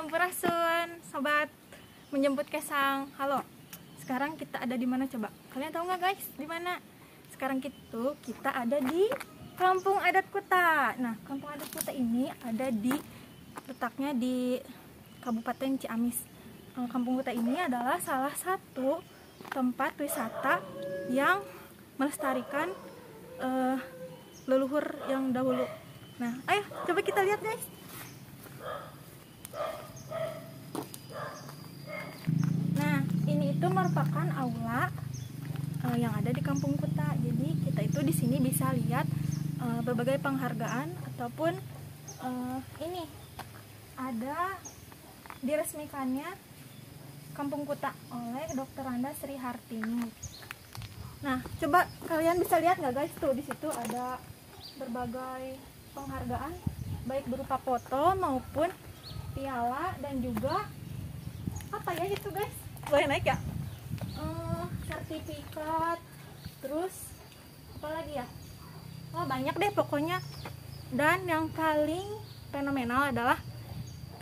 Sampurasun, sobat menjemput Kesang. Halo. Sekarang kita ada di mana coba? Kalian tahu nggak guys? Di mana? Sekarang kita ada di Kampung Adat Kuta. Nah, Kampung Adat Kuta ini ada letaknya di Kabupaten Ciamis. Kampung Kuta ini adalah salah satu tempat wisata yang melestarikan leluhur yang dahulu. Nah, ayo coba kita lihat guys. Nah, ini itu merupakan aula yang ada di Kampung Kuta. Jadi kita itu di sini bisa lihat berbagai penghargaan ataupun ini ada diresmikannya Kampung Kuta oleh Dr. Randa Sri Hartini. Nah, coba kalian bisa lihat nggak guys, tuh di situ ada berbagai penghargaan baik berupa foto maupun piala dan juga apa ya itu guys, boleh naik ya, sertifikat, terus apa lagi ya, banyak deh pokoknya. Dan yang paling fenomenal adalah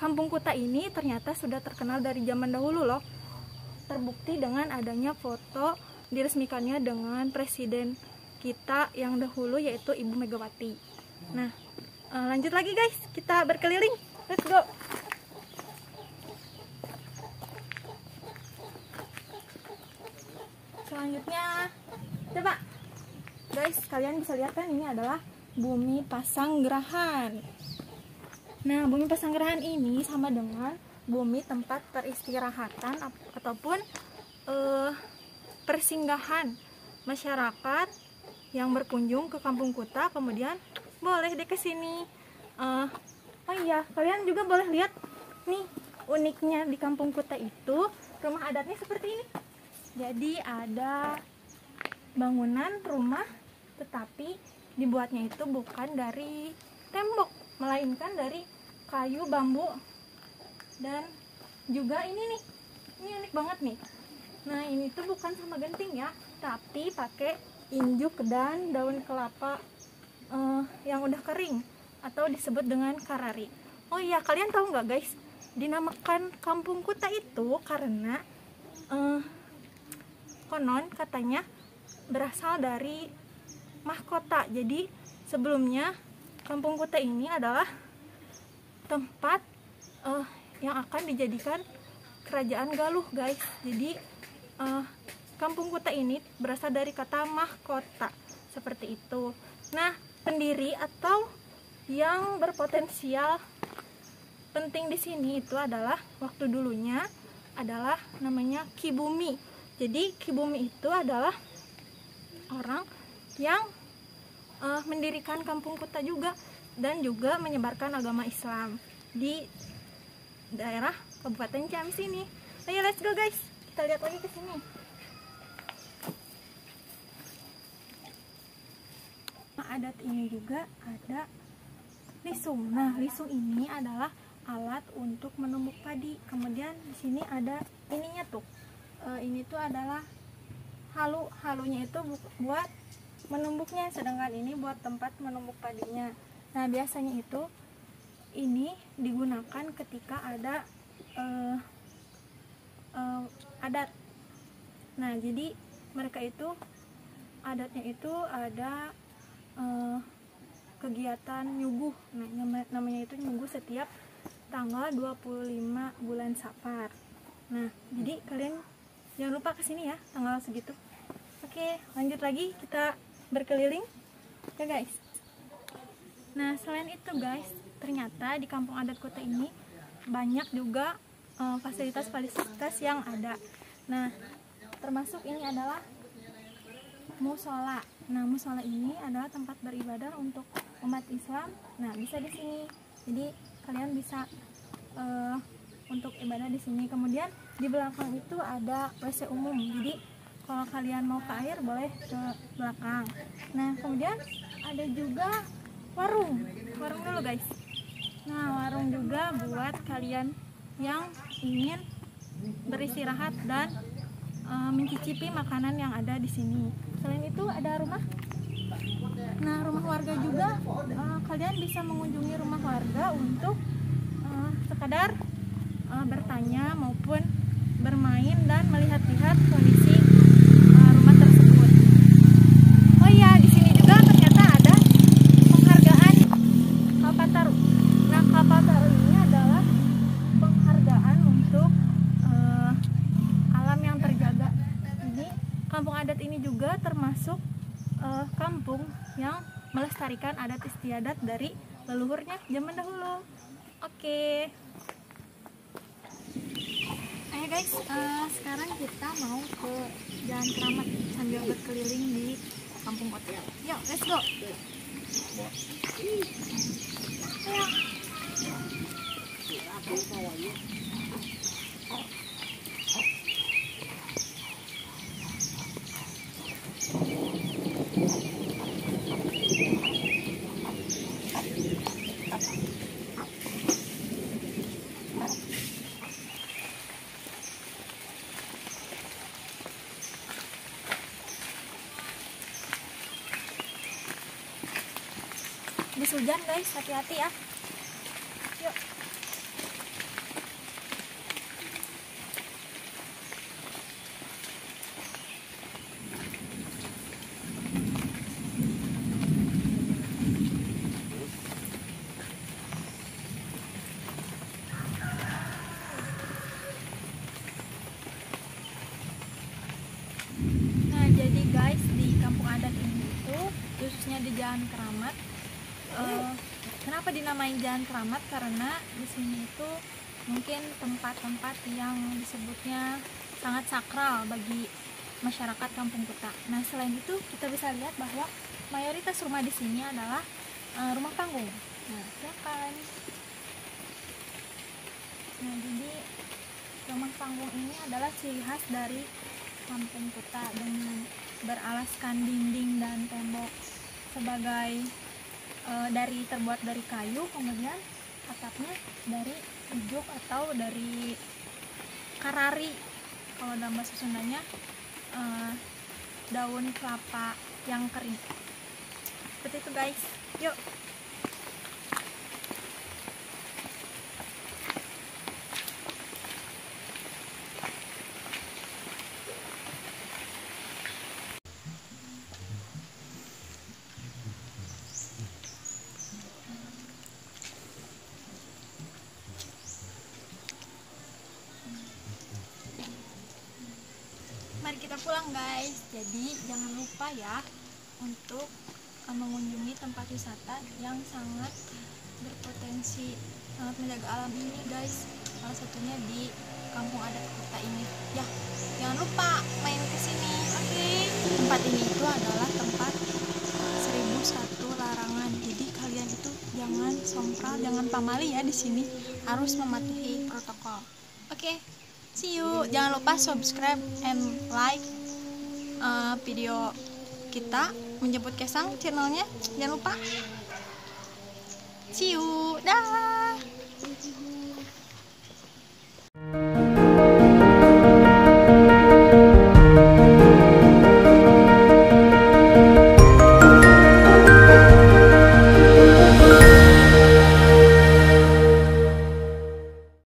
Kampung Kuta ini ternyata sudah terkenal dari zaman dahulu loh, terbukti dengan adanya foto diresmikannya dengan presiden kita yang dahulu yaitu Ibu Megawati. Nah, lanjut lagi guys, kita berkeliling, let's go. Selanjutnya, coba guys, kalian bisa lihat kan ini adalah Bumi Pasanggerahan. Nah, Bumi Pasanggerahan ini sama dengan bumi tempat peristirahatan ataupun persinggahan masyarakat yang berkunjung ke Kampung Kuta, kemudian boleh deh ke sini. Oh iya, kalian juga boleh lihat nih uniknya di Kampung Kuta itu rumah adatnya seperti ini. Jadi ada bangunan rumah tetapi dibuatnya itu bukan dari tembok, melainkan dari kayu, bambu, dan juga ini nih, ini unik banget nih. Nah, ini tuh bukan sama genting ya, tapi pakai injuk dan daun kelapa yang udah kering atau disebut dengan karari. Oh iya, kalian tahu nggak guys, dinamakan Kampung Kuta itu karena konon katanya berasal dari mahkota. Jadi sebelumnya Kampung Kuta ini adalah tempat yang akan dijadikan kerajaan Galuh guys. Jadi Kampung Kuta ini berasal dari kata mahkota, seperti itu. Nah, pendiri atau yang berpotensial penting di sini itu adalah waktu dulunya adalah namanya Ki Bumi. Jadi Ki Bumi itu adalah orang yang mendirikan Kampung Kuta juga dan juga menyebarkan agama Islam di daerah Kabupaten Ciamis ini. Ayo let's go guys, kita lihat lagi ke sini. Adat ini juga ada lisung. Nah, lisung ini adalah alat untuk menumbuk padi. Kemudian di sini ada ininya tuh. Ini tuh adalah halunya itu buat menumbuknya, sedangkan ini buat tempat menumbuk padinya. Nah, biasanya itu ini digunakan ketika ada adat. Nah, jadi mereka itu adatnya itu ada kegiatan nyuguh. Nah, namanya itu nyuguh setiap tanggal 25 bulan Safar. Nah, jadi kalian jangan lupa kesini ya tanggal segitu. Oke, lanjut lagi, kita berkeliling ya guys. Nah, selain itu guys, ternyata di Kampung Adat Kuta ini banyak juga fasilitas-fasilitas yang ada. Nah, termasuk ini adalah musola. Nah, musola ini adalah tempat beribadah untuk umat Islam. Nah, bisa di sini. Jadi kalian bisa untuk ibadah di sini. Kemudian di belakang itu ada WC umum. Jadi kalau kalian mau ke air boleh ke belakang. Nah, kemudian ada juga warung dulu guys. Nah, warung juga buat kalian yang ingin beristirahat dan mencicipi makanan yang ada di sini. Selain itu ada rumah. Nah, rumah warga juga, kalian bisa mengunjungi rumah warga untuk sekadar bertanya maupun bermain dan melihat-lihat kondisi rumah tersebut. Oh iya, di sini juga ternyata ada penghargaan Kalpataru. Nah, Kalpataru ini adalah penghargaan untuk alam yang terjaga. Ini kampung adat ini juga termasuk kampung yang melestarikan adat istiadat dari leluhurnya zaman dahulu. Oke. Ayo guys, sekarang kita mau ke Jalan Keramat sambil berkeliling di kampung kota. Yuk, let's go. Ayo. Habis hujan guys, hati-hati ya. Yuk. Nah, jadi guys, di kampung adat ini itu khususnya di Jalan Keramat, kenapa dinamain Jalan Keramat? Karena di sini itu mungkin tempat-tempat yang disebutnya sangat sakral bagi masyarakat kampung kuta. Nah, selain itu kita bisa lihat bahwa mayoritas rumah di sini adalah rumah panggung. Nah, silakan. Nah, jadi rumah panggung ini adalah ciri khas dari kampung kuta dengan beralaskan dinding dan tembok sebagai terbuat dari kayu, kemudian atapnya dari ijuk atau dari karari, kalau dalam bahasa Sundanya daun kelapa yang kering. Seperti itu guys. Yuk. Mari kita pulang guys. Jadi jangan lupa ya untuk mengunjungi tempat wisata yang sangat berpotensi, sangat menjaga alam ini guys. Salah satunya di kampung adat kuta ini. Ya, jangan lupa main ke sini. Oke. Tempat ini itu adalah tempat 1001 larangan. Jadi kalian itu jangan sompral, jangan pamali ya di sini. Harus mematuhi protokol. Oke. See you. Jangan lupa subscribe and like video kita Menjemput Kesang channelnya. Jangan lupa. See you. Dah.